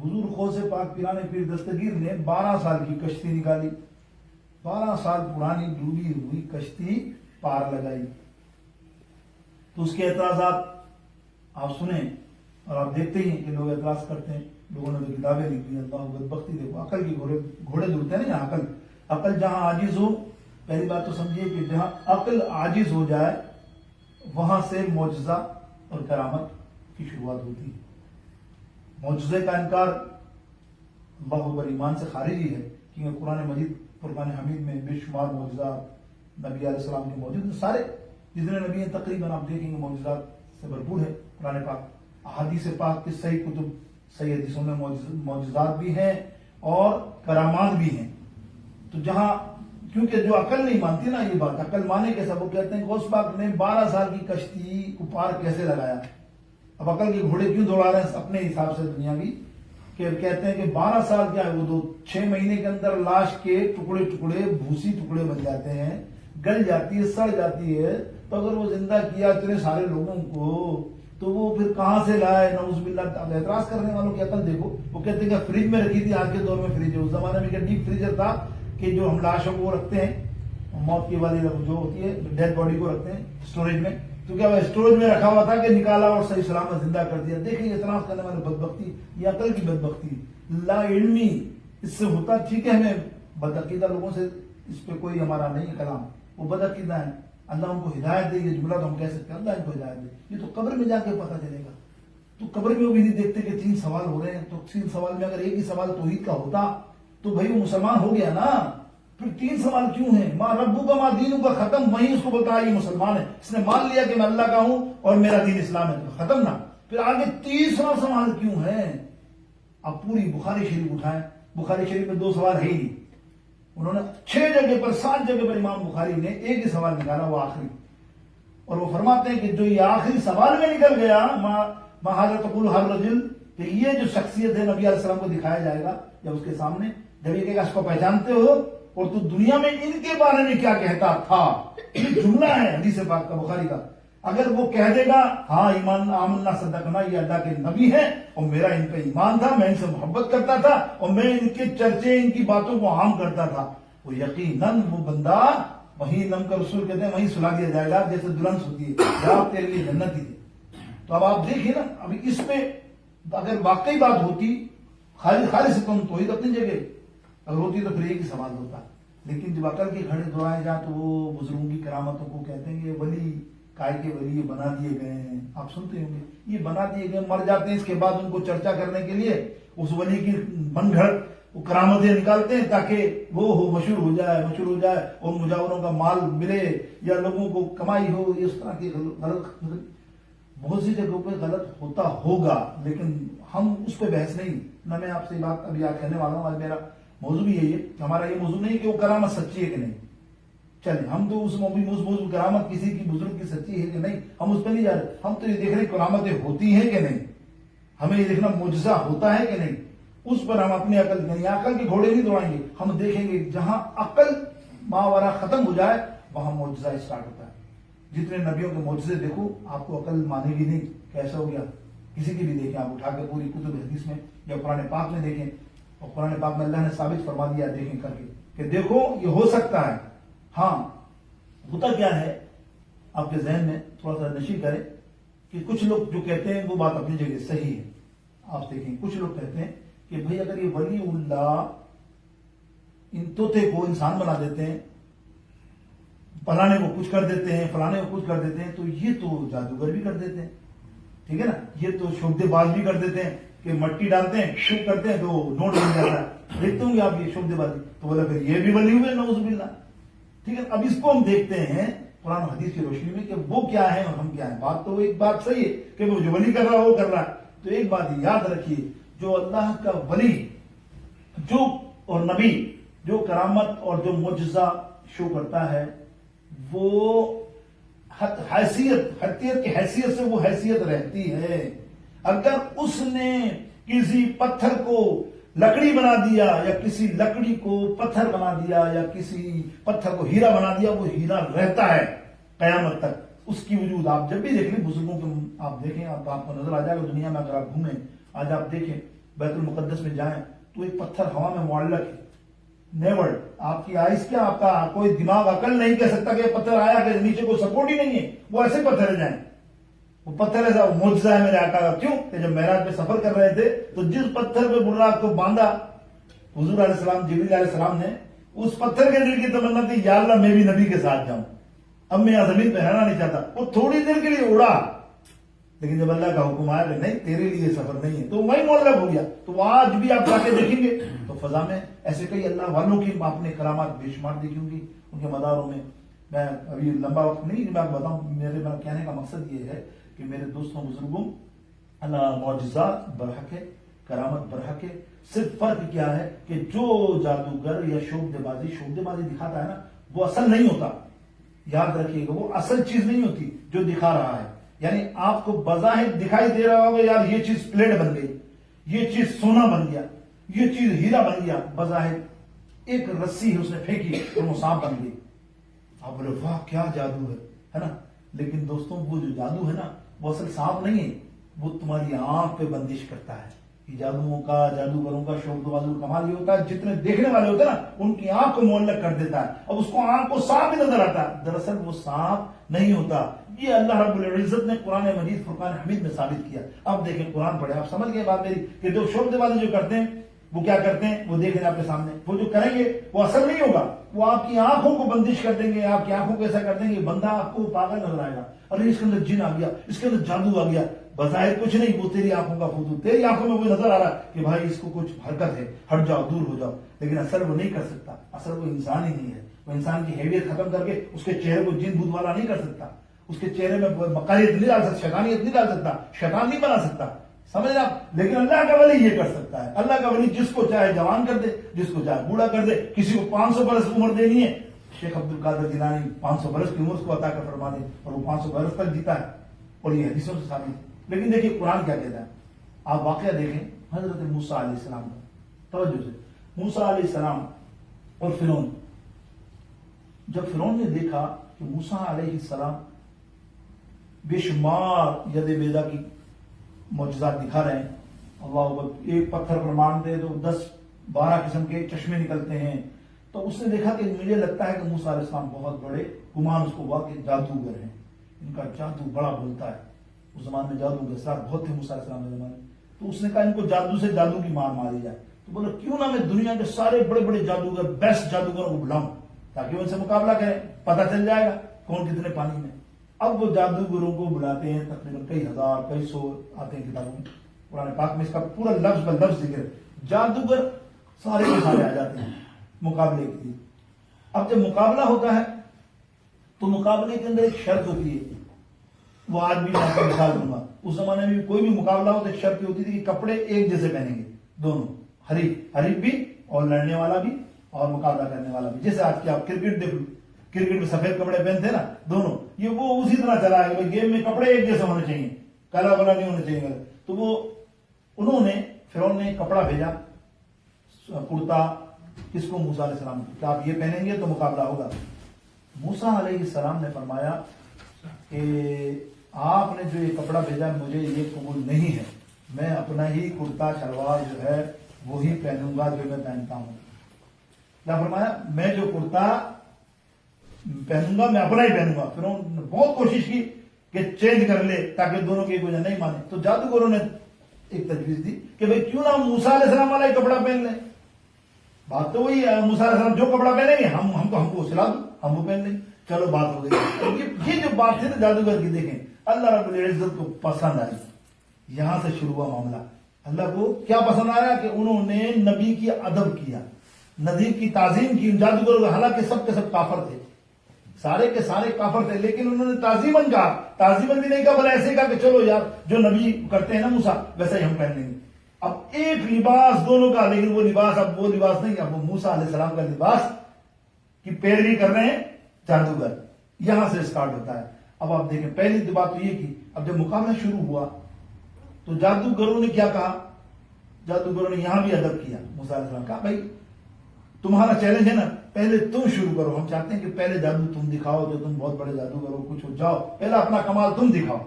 حضور غوث پاک پیران پیر دستگیر نے 12 سال کی کشتی نکالی، 12 سال پرانی ڈوبی ہوئی کشتی پار لگائی. تو اس کے اعتراضات آپ سنیں اور آپ دیکھتے ہی ہیں کہ لوگ اعتراض کرتے ہیں. لوگوں نے تو کتابیں لکھی ہیں. اللہ بدبختی دیکھو، عقل کے گھوڑے دوڑتے ہیں نا. یہاں عقل جہاں عاجز ہو، پہلی بات تو سمجھیے کہ جہاں عقل عاجز ہو جائے وہاں سے معجزہ اور کرامت کی شروعات ہوتی ہے. معجزے کا انکار اللہ اکبر ایمان سے خارج ہی ہے، کیونکہ قرآن مجید فرقان حمید میں بے شمار معجزات نبی علیہ السلام کے موجود ہیں. سارے جتنے نبی ہیں تقریباً آپ دیکھیں گے معجزات سے بھرپور ہے قرآن پاک. احادیث پاک کی صحیح کتب صحیح حدیثوں میں معجزات بھی ہیں اور کرامات بھی ہیں. تو جہاں کیونکہ جو عقل نہیں مانتی نا یہ بات، عقل مانے کے سب وہ کہتے ہیں غوث پاک نے 12 سال کی کشتی کو پار کیسے لگایا. اب عقل کے گھوڑے کیوں دوڑا رہے ہیں اپنے حساب سے دنیاوی، کہ کہتے ہیں کہ 12 سال کیا ہے، وہ 6 مہینے کے اندر لاش کے ٹکڑے بھوسی ٹکڑے بن جاتے ہیں، گل جاتی ہے، سڑ جاتی ہے. تو اگر وہ زندہ کیا اتنے سارے لوگوں کو تو وہ پھر کہاں سے لائے؟ نعوذ باللہ. اب اعتراض کرنے والوں کی عقل دیکھو. وہ کہتے ہیں کہ فریج میں رکھی تھی. آج کے دور میں فریج ہے، اس زمانے میں کیا ڈیپ فریزر تھا کہ جو ہم لاشوں کو رکھتے ہیں، موت کی والی جو ہوتی ہے ڈیڈ باڈی کو رکھتے ہیں اسٹوریج میں. تو کیا وہ اسٹوریج میں رکھا ہوا تھا کہ نکالا اور صحیح سلامت زندہ کر دیا. دیکھیں اعتراض کرنے والے بدبختی، یہ عقل کی بدبختی، لا علمی اس سے ہوتا. ٹھیک ہے، ہمیں بدعقیدہ لوگوں سے اس پہ کوئی ہمارا نہیں ہے کلام، وہ بدعقیدہ ہیں. اللہ ان کو ہدایت دے. یہ جملہ تو ہم کہہ سکتے ہیں اللہ ان کو ہدایت دے. یہ تو قبر میں جا کے پتہ چلے گا. تو قبر میں وہ بھی نہیں دیکھتے کہ 3 سوال ہو رہے ہیں. تو 3 سوال میں اگر ایک ہی سوال توحید کا ہوتا تو بھائی وہ مسلمان ہو گیا نا. پھر 3 سوال کیوں ہیں؟ ماں ربو کا ماں دینوں کا ختم، وہیں اس کو بتا یہ مسلمان ہے. اس نے مان لیا کہ میں اللہ کا ہوں اور میرا دین اسلام ہے، تو ختم نا. پھر آگے تیسرا سوال کیوں ہے؟ اب پوری بخاری شریف اٹھائیں، بخاری شریف میں 2 سوال ہے ہی نہیں. انہوں نے 6 جگہ پر 7 جگہ پر امام بخاری نے ایک ہی سوال نکالا، وہ آخری. اور وہ فرماتے ہیں کہ جو یہ آخری سوال میں نکل گیا، ما ھذا تقول ہر رجل، کہ یہ جو شخصیت ہے نبی علیہ السلام کو دکھایا جائے گا جب اس کے سامنے، جب یہ کہے گا اس کو پہچانتے ہو اور تو دنیا میں ان کے بارے میں کیا کہتا تھا. یہ جملہ ہے حدیث پاک کا بخاری کا. اگر وہ کہہ دے گا ہاں ایمان آمنا صدقنا، یہ اللہ کے نبی ہیں اور میرا ان پہ ایمان تھا، میں ان سے محبت کرتا تھا اور میں ان کے چرچے ان کی باتوں کو عام کرتا تھا، وہ یقیناً وہ بندہ وہیں نم کا رسول کہتے ہیں وہیں سلا دیا جائے گا جیسے دلہن سوتی ہے، جا تیرے لیے جنت ہی ہے. تو اب آپ دیکھیے نا، ابھی اس پہ اگر واقعی بات ہوتی خالص تم توحید اپنی جگہ اگر ہوتی تو پھر ایک ہی سوال ہوتا. لیکن جب عقل کے گھڑے دوڑائے جائیں تو وہ بزرگوں کی کرامتوں کو کہتے ہیں کہ ولی کائے کے ولی یہ بنا دیے گئے ہیں. آپ سنتے ہوں گے یہ بنا دیے گئے، مر جاتے ہیں، اس کے بعد ان کو چرچا کرنے کے لیے اس ولی کی من گھڑ وہ کرامتیں نکالتے ہیں تاکہ وہ مشہور ہو جائے اور مجاوروں کا مال ملے یا لوگوں کو کمائی ہو. اس طرح کی غلط بہت سی جگہوں پہ غلط ہوتا ہوگا، لیکن ہم اس پہ بحث نہیں. نہ میں آپ سے بات ابھی یاد کرنے والا ہوں. آج میرا موضوع بھی یہی ہے کہ ہمارا یہ موضوع نہیں کہ وہ کرامت سچی ہے کہ نہیں. چلیں ہم تو اس موضوع کرامت کسی کی بزرگ کی سچی ہے کہ نہیں ہم اس پہ نہیں جا رہے. ہم تو یہ دیکھ رہے کرامتیں ہوتی ہیں کہ نہیں، ہمیں یہ دیکھنا معجزہ ہوتا ہے کہ نہیں. اس پر ہم اپنی عقل یعنی عقل کے گھوڑے نہیں دوڑائیں گے. ہم دیکھیں گے جہاں عقل ماورا ختم ہو جائے وہاں معجزہ اسٹارٹ ہوتا ہے. جتنے نبیوں کے معجزے دیکھو آپ کو عقل مانے گی نہیں کیسا ہو گیا. کسی کی بھی دیکھیں آپ اٹھا کے پوری کتب حدیث میں یا قرآن پاک میں دیکھیں، اور قرآن پاک میں اللہ نے ثابت فرما دیا دیکھیں کر کے کہ دیکھو یہ ہو سکتا ہے. ہاں ہوتا کیا ہے آپ کے ذہن میں تھوڑا سا نشی کرے کہ کچھ لوگ جو کہتے ہیں وہ بات اپنی جگہ صحیح ہے. آپ دیکھیں کچھ لوگ کہتے ہیں کہ بھئی اگر یہ ولی اللہ ان طوطے کو انسان بنا دیتے ہیں، فلانے کو کچھ کر دیتے ہیں، فلانے کو کچھ کر دیتے ہیں، تو یہ تو جادوگر بھی کر دیتے ہیں. ٹھیک ہے نا، یہ تو شبدے باز بھی کر دیتے ہیں کہ مٹی ڈالتے ہیں شب کرتے ہیں تو نوٹ بن جاتا ہے. دیکھتے ہوں گے آپ یہ شبدے بازی. تو بولا پھر یہ بھی ولی ہوئے نعوذ باللہ. ٹھیک ہے، اب اس کو ہم دیکھتے ہیں قرآن حدیث کی روشنی میں کہ وہ کیا ہے اور ہم کیا ہیں. بات تو ایک بات صحیح ہے کہ وہ جو ولی کر رہا ہے وہ کر رہا ہے. تو ایک بات یاد رکھیے، جو اللہ کا ولی جو اور نبی جو کرامت اور جو معجزہ شو کرتا ہے وہ حیثیت کی حیثیت سے وہ حیثیت رہتی ہے. اگر اس نے کسی پتھر کو لکڑی بنا دیا یا کسی لکڑی کو پتھر بنا دیا یا کسی پتھر کو ہیرا بنا دیا، وہ ہیرا رہتا ہے قیامت تک. اس کی وجود آپ جب بھی دیکھ لیں بزرگوں کے آپ دیکھیں آپ کو نظر آ جائے گا. دنیا میں اگر آپ گھومیں آج آپ دیکھیں بیت المقدس میں جائیں تو ایک پتھر ہوا میں معلق ہے. نیور. آپ کی آئیز کیا، آپ کا کوئی دماغ عقل نہیں کہہ سکتا کہ یہ پتھر آیا کہ نیچے کوئی سپورٹ ہی نہیں ہے، وہ ایسے پتھر جائیں. وہ پتھر ایسا معجزہ ہے میرے آقا کا. کیوں کہ جب معراج پہ سفر کر رہے تھے تو جس پتھر پہ براق کو باندھا حضور علیہ السلام، جبریل علیہ السلام نے، اس پتھر کے دل کی تمنا تھی یا اللہ میں بھی نبی کے ساتھ جاؤں، اب میں یہاں زمین پہ رہنا نہیں چاہتا. وہ تھوڑی دیر کے لیے اڑا، لیکن جب اللہ کا حکم آیا کہ نہیں تیرے لیے سفر نہیں ہے تو وہی معلق ہو گیا. تو آج بھی آپ جا کے دیکھیں گے تو فضا میں ایسے کئی اللہ والوں کی آپ نے کرامات بے شمار دیکھی ہوں گی ان کے مداروں میں. میں ابھی لمبا وقت نہیں میں آپ کو بتاؤں، میرے کہنے کا مقصد یہ ہے کہ میرے دوستوں بزرگوں، اللہ معجزات برحق ہے، کرامت برحق ہے. صرف فرق کیا ہے کہ جو جادوگر یا شعبدے بازی دکھاتا ہے نا، وہ اصل نہیں ہوتا. یاد رکھیے گا، وہ اصل چیز نہیں ہوتی جو دکھا رہا ہے. یعنی آپ کو بظاہر دکھائی دے رہا ہوگا یار یہ چیز پلیٹ بن گئی، یہ چیز سونا بن گیا، یہ چیز ہیرا بن گیا، بظاہر ایک رسی اس نے پھینکی اور وہ سانپ بن گئی. آپ بولے واہ کیا جادو ہے نا. لیکن دوستوں وہ جو جادو ہے نا وہ اصل سانپ نہیں ہے، وہ تمہاری آنکھ پہ بندش کرتا ہے. یہ جادوگروں کا شوق بازو کمال یہ ہوتا ہے جتنے دیکھنے والے ہوتے ہیں نا ان کی آنکھ کو معلق کر دیتا ہے. اب اس کو آنکھ کو سانپ بھی نظر آتا ہے، دراصل وہ سانپ نہیں ہوتا. یہ اللہ رب العزت نے قرآن مجید فرقان حمید میں ثابت کیا. اب دیکھیں قرآن پڑھے، آپ سمجھ گئے بات میری کہ جو شوق بازی جو کرتے ہیں وہ کیا کرتے ہیں، وہ دیکھ رہے ہیں آپ کے سامنے. وہ جو کریں گے وہ اصل نہیں ہوگا، وہ آپ کی آنکھوں کو بندش کر دیں گے، آپ کی آنکھوں کو ایسا کر دیں گے بندہ آپ کو پاگل نظر آئے گا. ارے اس کے اندر جن آ گیا، اس کے اندر جادو آ گیا. بظاہر کچھ نہیں، وہ تیری آنکھوں کا فوٹو، تیری آنکھوں میں وہ نظر آ رہا کہ بھائی اس کو کچھ حرکت ہے، ہٹ جاؤ دور ہو جاؤ. لیکن اصل وہ نہیں کر سکتا، اصل وہ انسان ہی نہیں ہے. وہ انسان کی حیثیت ختم کر کے اس کے چہرے کو جن بھوت والا نہیں کر سکتا، اس کے چہرے میں مکاریت نہیں ڈال سکتا، شیطانیت نہیں ڈال سکتا، شیطان نہیں بنا سکتا. سمجھ آپ. لیکن اللہ کا ولی یہ کر سکتا ہے. اللہ کا ولی جس کو چاہے جوان کر دے، جس کو چاہے بوڑھا کر دے. کسی کو 500 برس عمر دینی ہے، شیخ عبد القادر جیلانی 500 برس کی عمر کو عطا کر فرما دے اور وہ 500 برس تک جیتا ہے، اور یہ حدیثوں سے ثابت ہے. لیکن دیکھیے قرآن کیا کہتا ہے. آپ واقعہ دیکھیں حضرت موسیٰ علیہ السلام کا، توجہ سے. موسیٰ علیہ السلام اور فرعون، جب فرعون نے دیکھا کہ موسیٰ علیہ السلام بے شمار ید بیدا کی معجزات دکھا رہے ہیں، اللہ اکبر، ایک پتھر پر مارتے تو 10-12 قسم کے چشمے نکلتے ہیں، تو اس نے دیکھا کہ مجھے لگتا ہے کہ موسیٰ علیہ السلام بہت بڑے، گمان اس کو ہوا کہ جادوگر ہیں، ان کا جادو بڑا بولتا ہے. اس زمانے میں جادو کے بہت تھے موسیٰ علیہ السلام کے زمانے. تو اس نے کہا ان کو جادو سے جادو کی مار ماری جائے. تو بولا کیوں نہ میں دنیا کے سارے بڑے بڑے جادوگر، بیسٹ جادوگروں کو بلاؤں تاکہ ان سے مقابلہ کریں، پتہ چل جائے گا کون کتنے پانی میں. اب وہ جادوگروں کو بلاتے ہیں، تقریباً کئی ہزار کئی سو آتے ہیں کتابوں میں. قرآن پاک میں اس کا پورا لفظ بلفظ ذکر ہے. جادوگر سارے کے سارے آ جاتے ہیں مقابلے کے لیے. اب جب مقابلہ ہوتا ہے تو مقابلے کے اندر ایک شرط ہوتی ہے، وہ آج بھی میں آپ کو مثال دوں گا. اس زمانے میں بھی کوئی بھی مقابلہ ہو تو ایک شرط ہوتی تھی کہ کپڑے ایک جیسے پہنیں گے دونوں، حریف بھی اور لڑنے والا بھی اور مقابلہ کرنے والا بھی. جیسے آج کی آپ کرکٹ دیکھ لو، کرکٹ میں سفید کپڑے پہنتے ہیں نا دونوں، یہ وہ اسی طرح چلا ہے کہ گیم میں کپڑے ایک جیسے ہونے چاہیے، کالا والا نہیں ہونا چاہیے. تو وہ انہوں نے فرعون نے کپڑا بھیجا کرتا کس کو، موسیٰ علیہ السلام کو، کہ آپ یہ پہنیں گے تو مقابلہ ہوگا. موسیٰ علیہ السلام نے فرمایا کہ آپ نے جو یہ کپڑا بھیجا مجھے یہ قبول نہیں ہے، میں اپنا ہی کرتا شلوار جو ہے وہی پہنوں گا جو میں پہنتا ہوں. کیا فرمایا؟ میں جو کرتا پہنوں گا میں اپنا ہی پہنوں گا. پھر انہوں نے بہت کوشش کی کہ چینج کر لے تاکہ دونوں کی وجہ نہیں مانے. تو جادوگروں نے ایک تجویز دی کہ بھئی کیوں نہ موسیٰ علیہ السلام والا ہی کپڑا پہن لیں. بات تو وہی ہے، موسیٰ علیہ السلام جو کپڑا پہنیں گے ہم کو سلا دو، ہم وہ پہن لیں. چلو بات ہو گئی. یہ جو بات تھی نا جادوگر کی، دیکھیں اللہ رب العزت کو پسند آئی. یہاں سے شروع ہوا معاملہ. اللہ کو کیا پسند آیا کہ انہوں نے نبی کی ادب کیا، نبی کی تعظیم کی. جادوگر حالانکہ سب کے سب کافر تھے، سارے کے سارے کافر تھے، لیکن انہوں نے تعظیماً کہا. تعظیماً بھی نہیں کہا بلکہ ایسے کہا کہ چلو یار جو نبی کرتے ہیں نا موسیٰ ویسا ہی ہم پہن لیں گے. اب ایک لباس دونوں کا، لیکن وہ لباس اب وہ لباس نہیں، اب وہ موسیٰ علیہ السلام کا لباس کی پیروی کر رہے ہیں جادوگر. یہاں سے اسٹارٹ ہوتا ہے. اب آپ دیکھیں پہلی بات تو یہ کی، اب جب مقابلہ شروع ہوا تو جادوگروں نے کیا کہا؟ جادوگروں نے یہاں بھی ادب کیا. موسیٰ علیہ السلام کہا بھائی تمہارا چیلنج ہے نا، پہلے تم شروع کرو. ہم چاہتے ہیں کہ پہلے جادو تم دکھاؤ، جو تم بہت بڑے جادوگر ہو، کچھ ہو جاؤ، پہلا اپنا کمال تم دکھاؤ.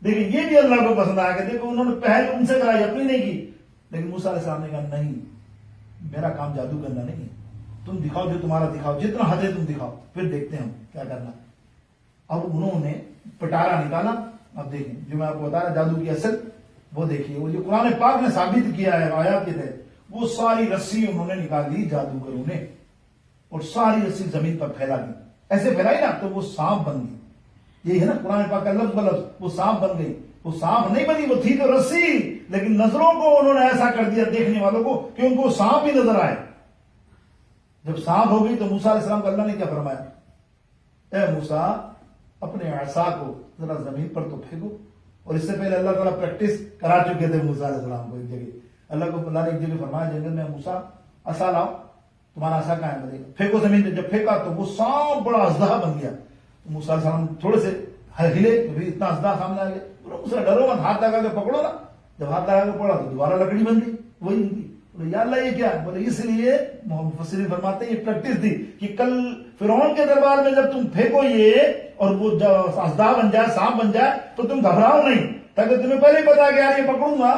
لیکن یہ بھی اللہ کو پسند آیا کہ دیکھو انہوں نے پہل ان سے کرائی، اپنی نہیں کی. لیکن موسیٰ علیہ السلام نے کہا نہیں، میرا کام جادو کرنا نہیں ہے، تم دکھاؤ جو تمہارا، دکھاؤ جتنا حد ہے تم دکھاؤ، پھر دیکھتے ہیں ہم کیا کرنا۔ اب انہوں نے پٹارا نکالا، اب دیکھیں جو میں آپ کو بتا رہا جادو کی اصل وہ دیکھیے، وہ جو قرآن پاک نے ثابت کیا ہے آیات کے تحت، وہ ساری رسی انہوں نے نکال دی جادوگروں نے، اور ساری رسی زمین پر پھیلا دی، ایسے پھیلائی نا تو وہ سانپ بن گئی۔ یہی ہے نا قرآن پاک کا لفظ بلفظ، وہ سانپ بن گئی۔ وہ سانپ نہیں بنی، وہ تھی تو رسی، لیکن نظروں کو انہوں نے ایسا کر دیا دیکھنے والوں کو کہ ان کو سانپ ہی نظر آئے۔ جب سانپ ہو گئی تو موسیٰ علیہ السلام کو اللہ نے کیا فرمایا، اے موسیٰ اپنے عصا کو ذرا زمین پر تو پھینکو۔ اور اس سے پہلے اللہ تعالیٰ پریکٹس کرا چکے تھے موسیٰ علیہ السلام کو۔ ایک جگہ اللہ نے ایک جگہ فرمایا جنگل میں، موسیٰ عصا لاؤ، تمہارا عصا کہاں ہے، پھینکو زمین پہ۔ جب پھینکا تو وہ سانپ بڑا اژدہا بن گیا۔ موسیٰ علیہ السلام تھوڑے سے ہلے تو اتنا اژدہا سامنے آ گیا، اسے ڈرو مت، ہاتھ لگا کے پکڑو نا۔ جب ہاتھ لگا کے پکڑا تو دوبارہ لکڑی بن گئی، وہی ان کی۔ بولے یا اللہ یہ کیا ہے؟ بولے اس لیے مفسرین فرماتے ہیں یہ پریکٹس تھی کہ کل فرعون کے دربار میں جب تم پھینکو یہ اور وہ اژدہا بن جائے، سانپ بن جائے، تو تم گھبراؤ نہیں، تاکہ تمہیں پہلے ہی پتا کہ یار یہ پکڑوں گا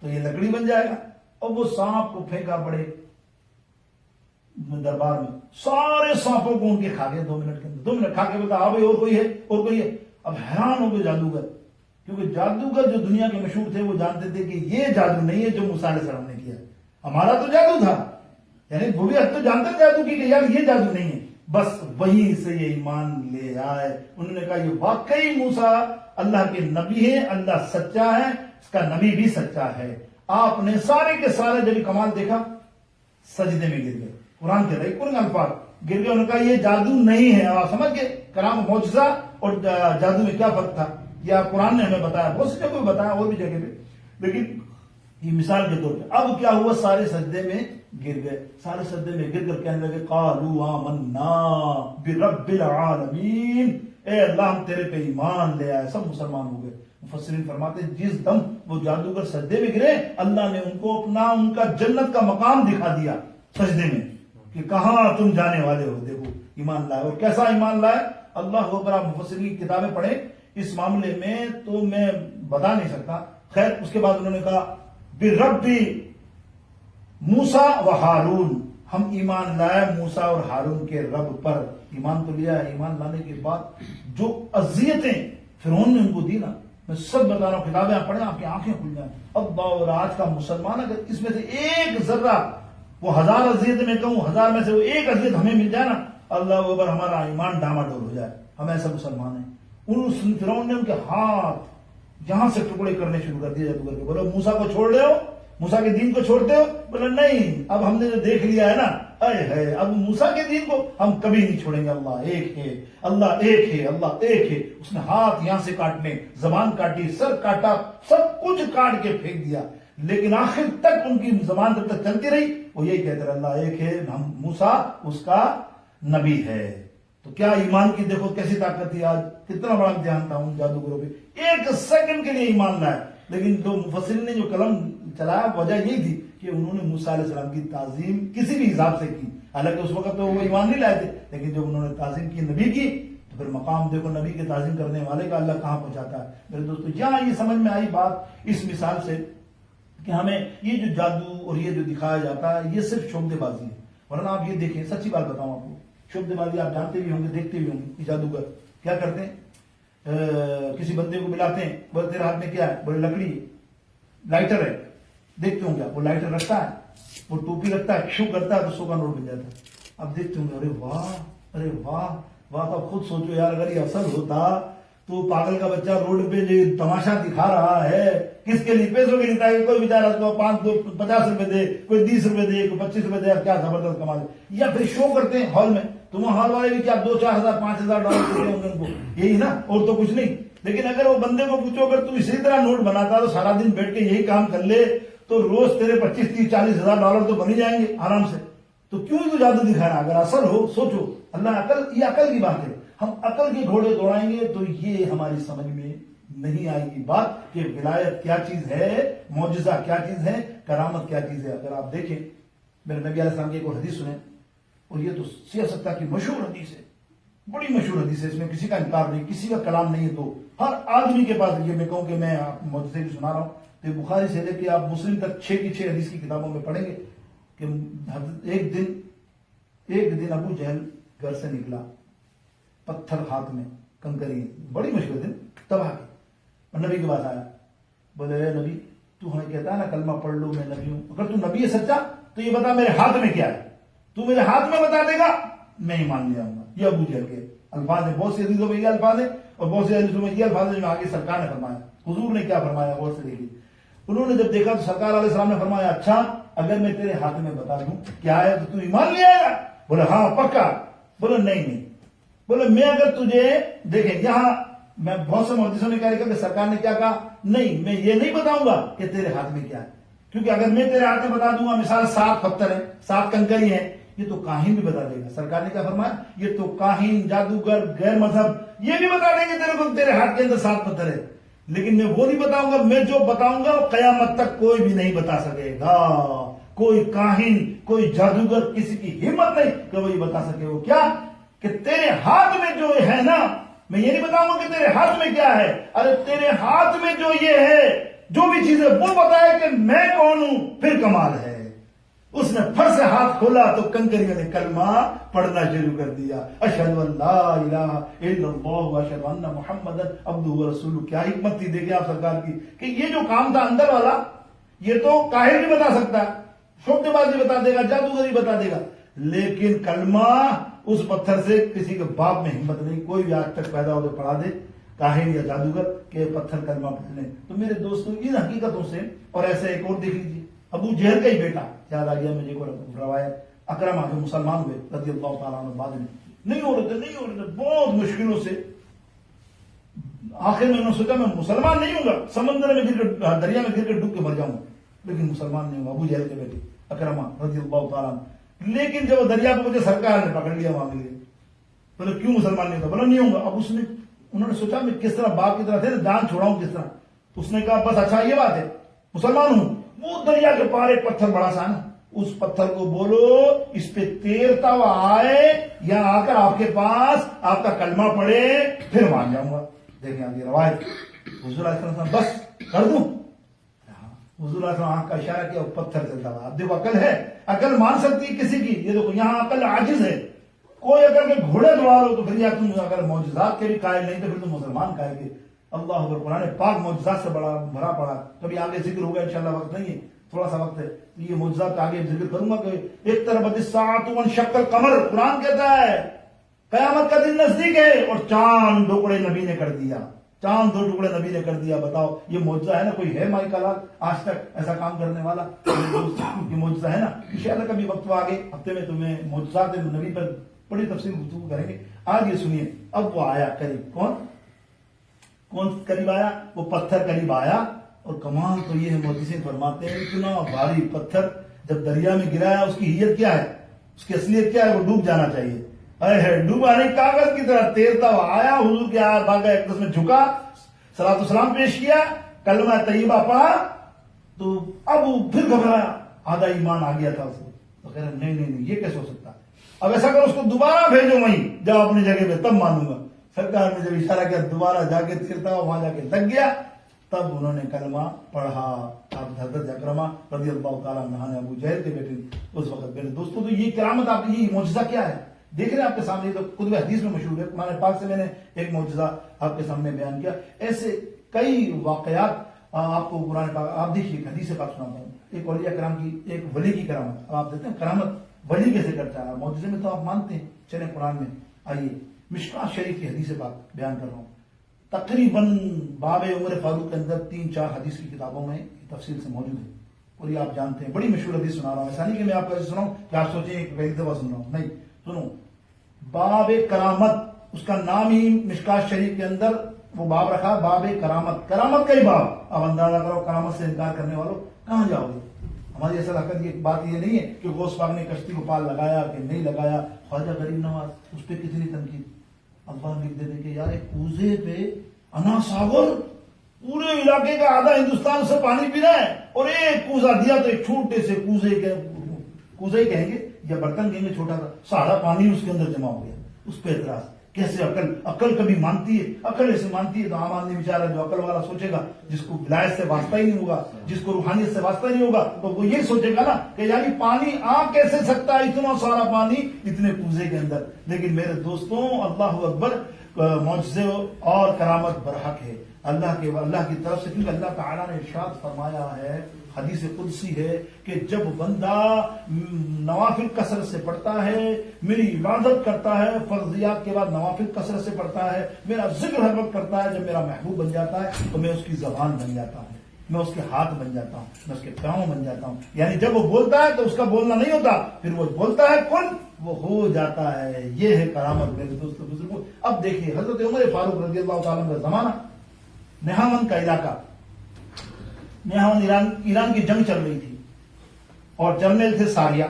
تو یہ لکڑی بن جائے گا۔ اور وہ سانپ کو پھینکا بڑے دربار میں، سارے سانپوں کو ان کے کھا گئے 2 منٹ کے اندر۔ 2 منٹ کھا کے بتا ہاں بھائی اور کوئی ہے، اور کوئی ہے۔ اب حیران ہو گئے جادوگر، کیونکہ جادوگر جو دنیا کے مشہور تھے وہ جانتے تھے کہ یہ جادو نہیں ہے جو موسیٰ علیہ السلام نے کیا، ہمارا تو جادو تھا، یعنی وہ بھی اب تو جانتے جادو کی کہ یار یہ جادو نہیں ہے۔ بس وہیں سے یہ ایمان لے آئے، انہوں نے کہا یہ واقعی موسیٰ اللہ کے نبی ہے، اللہ سچا ہے، اس کا نبی بھی سچا ہے۔ آپ نے سارے کے سارے جب کمال دیکھا سجدے میں گر گئے، قرآن کہہ رہے قرآن الفاظ گر گئے۔ انہوں نے کہا یہ جادو نہیں ہے۔ آپ سمجھ گئے کرام معجزہ اور جادو میں کیا فرق تھا، یہ آپ قرآن نے ہمیں بتایا، بہت سی جگہ بتایا اور بھی جگہ پہ، لیکن یہ مثال کے طور پہ۔ اب کیا ہوا، سارے سجدے میں گر گئے، سارے سجدے میں گر کر کہنے لگے قالوا آمنا برب العالمین، اے اللہ ہم تیرے پہ ایمان لے آئے، سب مسلمان ہو گئے۔ مفسرین فرماتے ہیں جس دم وہ جادوگر سجدے میں گرے، اللہ نے ان کو اپنا ان کا جنت کا مقام دکھا دیا سجدے میں، کہ کہاں تم جانے والے ہو، دیکھو ایمان لائے۔ اور کیسا ایمان لائے، اللہ اکبر، آپ مفسرین کی کتابیں پڑھیں اس معاملے میں تو میں بتا نہیں سکتا۔ خیر اس کے بعد انہوں نے کہا برب موسیٰ و ہارون، ہم ایمان لائے موسیٰ اور ہارون کے رب پر۔ ایمان تو لیا ہے، ایمان لانے کے بعد جو اذیتیں فرعون نے ان کو دی نا، میں سب بتا رہا ہوں، کتابیں آپ پڑھیں آپ کی آنکھیں کھل جائیں۔ اب اور آج کا مسلمان اگر اس میں سے ایک ذرہ، وہ 1000 اذیت میں کہوں 1000 میں سے وہ ایک اذیت ہمیں مل جائے نا، اللہ اکبر، ہمارا ایمان ڈاماڈول ہو جائے، ہم ایسا مسلمان ہیں۔ ان فرعون نے ان کے ہاتھ یہاں سے ٹکڑے کرنے شروع کر دیے جادوگر کے۔ بولو موسیٰ کو چھوڑ رہے ہو، موسیٰ کے دین کو چھوڑتے ہو؟ بولے نہیں، اب ہم نے جو دیکھ لیا ہے نا، اے ہے اب موسیٰ کے دین کو ہم کبھی نہیں چھوڑیں گے، اللہ ایک ہے، اللہ ایک ہے، اللہ ایک ہے۔ اس نے ہاتھ یہاں سے کاٹنے، زبان کاٹی، سر کاٹا، سب کچھ کاٹ کے پھینک دیا، لیکن آخر تک ان کی زبان جب تک چلتی رہی وہ یہی کہتے رہے اللہ ایک ہے، ہم موسیٰ اس کا نبی ہے۔ تو کیا ایمان کی دیکھو کیسی طاقت تھی، آج کتنا بڑا امتحان تھا ان جادوگروں پہ، ایک سیکنڈ کے لیے ایمان لائے۔ لیکن جو مفسرین نے جو قلم چلایا وجہ یہی تھی کہ انہوں نے موسیٰ علیہ السلام کی تعظیم کسی بھی حساب سے کی، حالانکہ اس وقت تو وہ ایمان نہیں لائے تھے، لیکن جب انہوں نے تعظیم کی نبی کی تو پھر مقام دیکھو نبی کے تعظیم کرنے والے کا اللہ کہاں پہنچاتا ہے۔ میرے دوستو یہاں یہ سمجھ میں آئی بات اس مثال سے کہ ہمیں یہ جو جادو اور یہ جو دکھایا جاتا ہے یہ صرف شعبدے بازی ہے، ورنہ آپ یہ دیکھیں، سچی بات بتاؤں آپ کو، شعبدے بازی آپ جانتے بھی ہوں گے، دیکھتے بھی ہوں گے۔ جادوگر کیا کرتے ہیں، کسی بندے کو بلاتے ہیں، بولے تیرے ہاتھ میں کیا ہے، بولے لکڑی ہے، لائٹر ہے، دیکھتے ہوں گے وہ لائٹر رکھتا ہے، وہ ٹوپی رکھتا ہے، شو کرتا ہے تو 100 کا نوٹ بن جاتا ہے۔ اب دیکھتے ہوں گے ارے واہ، ارے واہ واہ، تو خود سوچو یار اگر یہ اصل ہوتا تو پاگل کا بچہ روڈ پہ جو تماشا دکھا رہا ہے کس کے لیے، پیسوں کے لیے، تاکہ کوئی بیچارہ اس کو 50 روپے دے، کوئی 20 روپے دے، کوئی 25 روپے دے، کیا زبردست کمال ہے۔ یا پھر شو کرتے ہیں ہال میں، تو وہ ہال والے بھی کیا 2-4 ہزار 5,000 ڈالر دیتے ہوں گے ان کو، یہی نا، اور تو کچھ نہیں۔ لیکن اگر وہ بندے کو پوچھو اگر تو اسی طرح نوٹ بناتا تو سارا دن بیٹھ کے یہی کام کر لے تو روز تیرے 25-30-40 ہزار ڈالر تو بن ہی جائیں گے آرام سے۔ تو کیوں تو جادو دکھا رہا، اگر اصل ہو سوچو، اللہ عقل، یہ عقل کی بات ہے، ہم عقل کے گھوڑے دوڑائیں گے تو یہ ہماری سمجھ میں نہیں آئے گی بات کہ ولایت کیا چیز ہے، معجزہ کیا چیز ہے، کرامت کیا چیز ہے۔ اگر آپ دیکھیں میرے نبی علیہ السلام کی ایک حدیث سنیں، اور یہ تو سیاست کی مشہور حدیث ہے، بڑی مشہور حدیث ہے، اس میں کسی کا انکار نہیں، کسی کا کلام نہیں ہے، تو ہر آدمی کے پاس، یہ میں کہوں کہ میں معجزے بھی سنا رہا ہوں، تو بخاری سے لے کے آپ مسلم تک 6 کی 6 حدیث کی کتابوں میں پڑھیں گے کہ ایک دن ابو جہل گھر سے نکلا، پتھر ہاتھ میں، کنکری، بڑی مشکل دن، تباہ کی، اور نبی کے پاس آیا، بولے اے نبی تو ہمیں کہتا ہے نا کلمہ پڑھ لو میں نبی ہوں، اگر تو نبی ہے سچا تو یہ بتا میرے ہاتھ میں کیا ہے، تو میرے ہاتھ میں بتا دے گا میں ہی مان لیا ہوں گا۔ یہ ابو جہل کے الفاظ ہیں، بہت سی حدیثوں میں یہ الفاظ ہیں اور بہت سی حدیثوں میں یہ الفاظ ہیں جو آگے سرکار نے فرمایا، حضور نے کیا فرمایا غور سے دیکھیے۔ انہوں نے جب دیکھا تو سرکار علیہ السلام نے فرمایا اچھا اگر میں تیرے ہاتھ میں بتا دوں کیا ہے تو ایمان لے آئے گا؟ بولے ہاں پکا۔ بولے نہیں، بولے میں اگر تجھے دیکھیں یہاں میں بہت سے محدثوں نے کہا کہ سرکار نے کیا کہا، نہیں میں یہ نہیں بتاؤں گا کہ تیرے ہاتھ میں کیا ہے، کیونکہ اگر میں تیرے ہاتھ میں بتا دوں گا مثال 7 پتھر ہیں 7 کنکری ہیں، یہ تو کاہن بھی بتا دے گا۔ سرکار نے کیا فرمایا، یہ تو کاہن، جادوگر، غیر مذہب یہ بھی بتا دیں گے تیرے کو تیرے ہاتھ کے اندر 7 پتھر ہے، لیکن میں وہ نہیں بتاؤں گا، میں جو بتاؤں گا وہ قیامت تک کوئی بھی نہیں بتا سکے گا، کوئی کاہن کوئی جادوگر کسی کی ہمت نہیں کہ وہ یہ بتا سکے۔ وہ کیا کہ تیرے ہاتھ میں جو ہے نا، میں یہ نہیں بتاؤں گا کہ تیرے ہاتھ میں کیا ہے، ارے تیرے ہاتھ میں جو یہ ہے جو بھی چیز ہے وہ بتائے کہ میں کون ہوں، پھر کمال ہے۔ اس نے پھر سے ہاتھ کھولا تو کنکریوں نے کلمہ پڑھنا شروع کر دیا، اشہد ان لا الہ الا اللہ واشہد ان محمدا عبدہ ورسولہ۔ کیا حکمت تھی دیکھیں آپ سرکار کی کہ یہ جو کام تھا اندر والا یہ تو کاہن بھی بتا سکتا ہے، شوکے باز بھی بتا دے گا، جادوگر بھی بتا دے گا، لیکن کلمہ اس پتھر سے کسی کے باپ میں ہمت نہیں، کوئی بھی آج تک پیدا ہو تو پڑھا دے کاہن یا جادوگر کہ پتھر کلمہ پڑھ لیں۔ تو میرے دوستوں ان حقیقتوں سے، اور ایسے ایک اور دیکھ لیجیے، ابو جہل کا ہی بیٹا، یاد آ گیا مجھے کو روایت، اکرمہ جو مسلمان ہوئے رضی اللہ تعالیٰ عنہ، بعد میں نہیں ہو رہے تھے بہت مشکلوں سے، آخر میں انہوں نے سوچا میں مسلمان نہیں ہوں گا، سمندر میں گر کر دریا میں گر کر ڈوب کے مر جاؤں گا، لیکن مسلمان نہیں ہوں گا۔ ابو جہل کے بیٹے اکرمہ رضی اللہ تعالیٰ عنہ، لیکن جب وہ دریا پہ مجھے سرکار نے پکڑ لیا وہاں کے لیے، بولے کیوں مسلمان نہیں ہوگا؟ بولا نہیں ہوں گا۔ اب انہوں نے سوچا میں کس طرح باپ کی طرح تھے نا جان چھوڑاؤں کس طرح، اس نے کہا بس اچھا یہ بات ہے مسلمان ہوں، وہ دریا کے پار ایک پتھر بڑا سا نا، اس پتھر کو بولو اس پہ تیرتا ہوا آئے یا آ کر آپ کے پاس آپ کا کلمہ پڑھے پھر مان جاؤں گا۔ دیکھیں آگے روایت، حضور علیہ السلام بس کر دوں، حضور علیہ السلام آنکھ کا اشارہ کیا، پتھر چلتا ہوا۔ اب دیکھو عقل ہے، عقل مان سکتی ہے کسی کی، یہ دیکھو یہاں عقل عاجز ہے۔ کوئی اگر کہ گھوڑے دوڑا لو تو پھر یا تم اگر معجزات کے بھی قائل نہیں تو پھر تم مسلمان کہے گے۔ اللہ اکبر، قرآن پاک معجزات سے بڑا بھرا پڑا، کبھی آگے ذکر ہوگا انشاءاللہ، وقت نہیں ہے، تھوڑا سا وقت ہے، یہ معجزات آگے ذکر کروں گا کہ ایک طرف الساعۃ وانشق القمر، قرآن کہتا ہے قیامت کا دن نزدیک ہے اور چاند 2 ٹکڑے نبی نے کر دیا، چاند 2 ٹکڑے نبی نے کر دیا۔ بتاؤ یہ معجزہ ہے نا، کوئی ہے مائی کلال آج تک ایسا کام کرنے والا؟ یہ معجزہ ہے نا۔ انشاءاللہ کبھی وقت آگے ہفتے میں تمہیں معجزات نبی پر بڑی تفصیل گفتگو کریں گے۔ آج یہ سنیے، اب وہ آیا قریب، کون قریب آیا؟ وہ پتھر قریب آیا، اور کمال تو یہ ہے محدثین فرماتے ہیں اتنا بھاری پتھر جب دریا میں گرایا اس کی حیت کیا ہے، اس کی اصلیت کیا ہے؟ وہ ڈوب جانا چاہیے، ڈوبا نہیں، کاغذ کی طرح تیرتا ہوا آیا، حضور کے باغ اقدس میں جھکا، صلاۃ والسلام پیش کیا، کلمہ طیبہ پڑھا، تو اب وہ پھر گھبرایا، آدھا ایمان آ گیا تھا اس کو، تو کہہ رہا نہیں یہ کیسے ہو سکتا ہے، اب ایسا کرو اس کو دوبارہ بھیجو وہیں جب اپنی جگہ پہ، تب مانوں گا۔ سرکار نے جب اشارہ کیا دوبارہ جا کے تیرتا ہوا وہاں جا کے لگ گیا، تب انہوں نے کلمہ پڑھا۔ اب حضرت اکرمہ رضی اللہ تعالیٰ عنہ نے ابو جہل کے بیٹے اس وقت میرے دوستوں، تو یہ کرامت آپ کی، یہ معجزہ کیا ہے دیکھ رہے ہیں آپ کے سامنے، تو کتب حدیث میں مشہور ہے، قرآن پاک سے میں نے ایک معجزہ آپ کے سامنے بیان کیا۔ ایسے کئی واقعات آپ کو قرآن پاک، آپ دیکھیے حدیث پاک سناتا ہوں، ایک اولیاء کرام کی، ایک ولی کی کرامت، اب آپ دیکھتے ہیں کرامت ولی کیسے کرتا ہے، معجزے میں تو آپ مانتے ہیں، چلیں قرآن میں آئیے، مشکوٰۃ شریف کی حدیث پاک بیان کر رہا ہوں، تقریباً باب عمر فاروق کے اندر 3-4 حدیث کی کتابوں میں تفصیل سے موجود ہے، اور یہ آپ جانتے ہیں، بڑی مشہور حدیث سنا رہا ہوں، ایسا نہیں کہ میں آپ کو ایسے سناؤں کہ آپ سوچیں کہ پہلی دفعہ سن رہا ہوں، نہیں، سنو، باب کرامت، اس کا نام ہی مشکوٰۃ شریف کے اندر وہ باب رکھا، باب کرامت، کرامت کا ہی باب۔ اب اندازہ کرو کرامت سے انکار کرنے والوں کہاں جاؤ گے؟ ہماری اصل حقیقت یہ بات یہ نہیں ہے کہ غوث پاک نے کشتی کو پال لگایا کہ نہیں لگایا، خواجہ غریب نواز اس پہ کتنی تنقید، اللہ لکھ دیتے کہ یار ایک کوزے پہ انا ساگر، پورے علاقے کا آدھا ہندوستان سے پانی پی رہا ہے، اور ایک کوزہ دیا تو ایک چھوٹے سے کوزے کہیں گے یا برتن کہیں گے چھوٹا سا، سارا پانی اس کے اندر جمع ہو گیا، اس پہ اعتراض کیسے عقل کبھی مانتی ہے؟ عقل ایسے مانتی ہے تو عام آدمی بیچارہ جو عقل والا سوچے گا، جس کو ولایت سے واسطہ ہی نہیں ہوگا، جس کو روحانیت سے واسطہ ہی نہیں ہوگا، تو وہ یہ سوچے گا نا کہ یعنی پانی آ کیسے سکتا ہے، اتنا سارا پانی اتنے کوزے کے اندر۔ لیکن میرے دوستوں، اللہ اکبر، معجزے اور کرامت برحق ہے اللہ کی طرف سے، کیونکہ اللہ تعالیٰ نے ارشاد فرمایا ہے، حدیث قدسی ہے کہ جب بندہ نوافل کثرت سے پڑھتا ہے، میری عبادت کرتا ہے، فرضیات کے بعد نوافل کثرت سے پڑھتا ہے، میرا ذکر ہر وقت کرتا ہے، جب میرا محبوب بن جاتا ہے تو میں اس کی زبان بن جاتا ہوں، میں اس کے ہاتھ بن جاتا ہوں، میں اس کے پاؤں بن جاتا ہوں۔ یعنی جب وہ بولتا ہے تو اس کا بولنا نہیں ہوتا، پھر وہ بولتا ہے کن، وہ ہو جاتا ہے۔ یہ ہے کرامت میرے دوستوں بزرگوں۔ اب دیکھیے حضرت عمر فاروق رضی اللہ تعالیٰ کا زمانہ، نہاون کا علاقہ، نہاون ایران کی جنگ چل رہی تھی اور جنرل تھے ساریہ،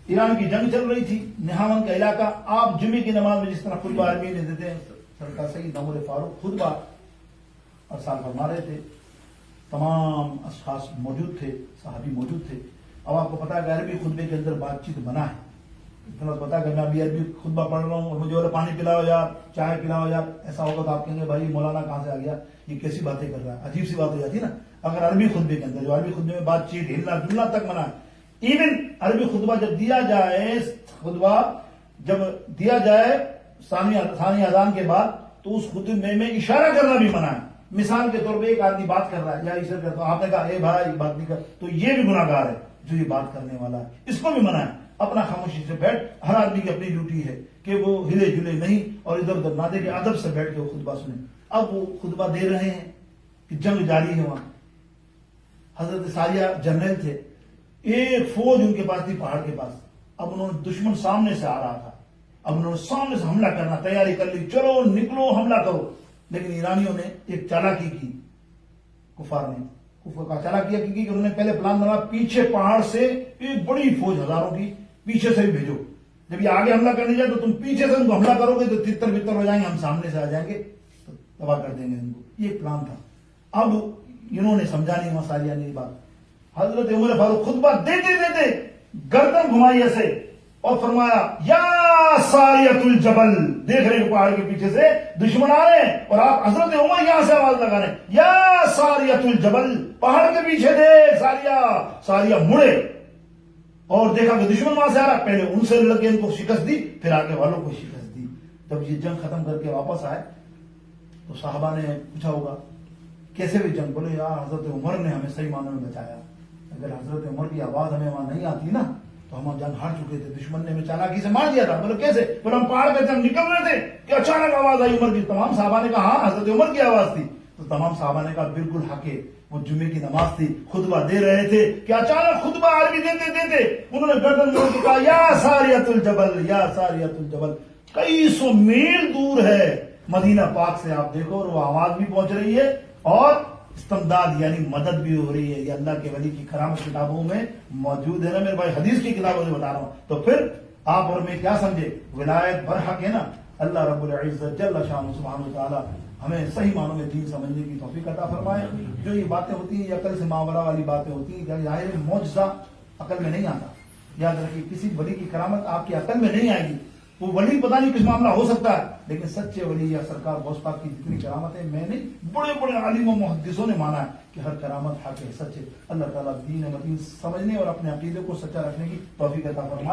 ایران کی جنگ چل رہی تھی، نہاون کا علاقہ۔ آپ جمعے کی نماز میں جس طرح خطبہ عربی میں دیتے ہیں، سرکار سید عمر فاروق خطبہ ارسال فرما رہے تھے، تمام اشخاص موجود تھے، صحابی موجود تھے۔ اب آپ کو پتا ہے کہ عربی خطبے کے اندر بات چیت بنا ہے، پتا کہ میں ابھی عربی خطبہ پڑھ رہا ہوں اور مجھے بولے پانی پلاؤ یار، چائے پلاؤ یار، ایسا ہوگا تو آپ کہیں گے بھائی مولانا کہاں سے آ گیا، یہ کیسی باتیں کر رہا ہے، عجیب سی بات ہو جاتی ہے نا۔ اگر عربی خطبے کے اندر، جو عربی خطبے میں بات چیت ہلنا جلنا تک منع ہے، ایون عربی خطبہ جب دیا جائے، خطبہ جب دیا جائے ثانی اذان کے بعد، تو اس خطبے میں اشارہ کرنا بھی منع ہے۔ مثال کے طور پہ ایک آدمی بات کر رہا ہے یا اشارہ کرتا ہے، آپ نے کہا اے بھائی بات نہیں کر، تو یہ بھی گناہ گار ہے جو یہ بات کرنے والا ہے، اس کو بھی منع ہے۔ اپنا خاموشی سے بیٹھ، ہر آدمی کی اپنی ڈیوٹی ہے کہ وہ ہلے جلے نہیں اور ادھر ادھر نہ دے، کہ ادب سے بیٹھ کے وہ خطبہ سنیں۔ اب وہ خطبہ دے رہے ہیں کہ جنگ جاری ہے وہاں، حضرت ساریہ جنرل تھے، ایک فوج ان کے پاس تھی پہاڑ کے پاس۔ اب انہوں نے دشمن سامنے سے آ رہا تھا، اب انہوں نے سامنے سے حملہ کرنا تیاری کر لی، چلو نکلو حملہ کرو۔ لیکن ایرانیوں نے ایک چالاکی کی، کفار نے چالاکی کی کہ انہوں نے پہلے پلان بنا، پیچھے پہاڑ سے ایک بڑی فوج ہزاروں کی پیچھے سے بھی بھیجو، جب یہ آگے حملہ کرنے جائے تو تم پیچھے سے ان کو حملہ کرو گے تو تتر بتر ہو جائیں گے، ہم سامنے سے آ جائیں گے تو تباہ کر دیں گے ان کو۔ یہ ایک پلان تھا۔ اب انہوں نے سمجھا نہیں، مسالیہ نے بات، حضرت عمر فاروق خطبہ دیتے دیتے گردن گھمائی ایسے اور فرمایا یا ساریۃ الجبل، دیکھ رہے ہیں پہاڑ کے پیچھے سے دشمن آ رہے ہیں اور آپ حضرت عمر یہاں سے آواز لگا رہے ہیں یا ساریۃ الجبل، پہاڑ کے پیچھے دیکھ ساریہ مڑے اور دیکھا کہ دشمن وہاں سے آ رہا، پہلے ان سے لگ کے ان کو شکست دی، پھر آگے والوں کو شکست دی۔ جب یہ جنگ ختم کر کے واپس آئے تو صحابہ نے پوچھا ہوگا کیسے بھی جنگ، بولے یار حضرت عمر نے ہمیں صحیح معنوں میں بچایا، اگر حضرت عمر کی آواز ہمیں وہاں نہیں آتی نا تو ہم جنگ ہار چکے تھے، دشمن نے ہمیں چالاکی سے مار دیا تھا۔ بولے کیسے؟ بولے ہم پہاڑ پہ ہم نکل رہے تھے کہ اچانک آواز آئی عمر کی۔ تمام صحابہ نے کہا ہاں حضرت عمر کی آواز تھی، تو تمام صحابہ نے کہا بالکل حق ہے، وہ جمعے کی نماز تھی، خطبہ دے رہے تھے کہ اچانک خطبہ عربی دیتے دیتے انہوں نے گردن موڑ کے کہا یا ساریۃ الجبل، یا ساریۃ الجبل۔ کئی سو میل دور ہے مدینہ پاک سے، آپ دیکھو، اور وہ آواز بھی پہنچ رہی ہے اور استمداد یعنی مدد بھی ہو رہی ہے۔ یہ اللہ کے ولی کی کرامت کتابوں میں موجود ہے نا میرے بھائی، حدیث کی کتابوں سے بتا رہا ہوں۔ تو پھر آپ اور میں کیا سمجھے، ولایت برحق ہے نا۔ اللہ رب العزت جل شانہ سبحانہ وتعالی ہمیں صحیح معنوں میں دین سمجھنے کی توفیق عطا فرمائے۔ جو یہ باتیں ہوتی ہیں، یہ عقل سے ماورا والی باتیں ہوتی ہیں، ظاہر معجزہ عقل میں نہیں آتا۔ یاد رکھیے کسی ولی کی کرامت آپ کی عقل میں نہیں آئے گی، وہ ولی پتہ نہیں کس معاملہ ہو سکتا ہے، لیکن سچے ولی یا سرکار غوث پاک کی جتنی کرامتیں میں نے بڑے بڑے عالم و محدثوں نے مانا ہے کہ ہر کرامت حق ہے، سچ ہے۔ اللہ تعالیٰ دین متین سمجھنے اور اپنے عقیدے کو سچا رکھنے کی توفیق عطا فرمائے۔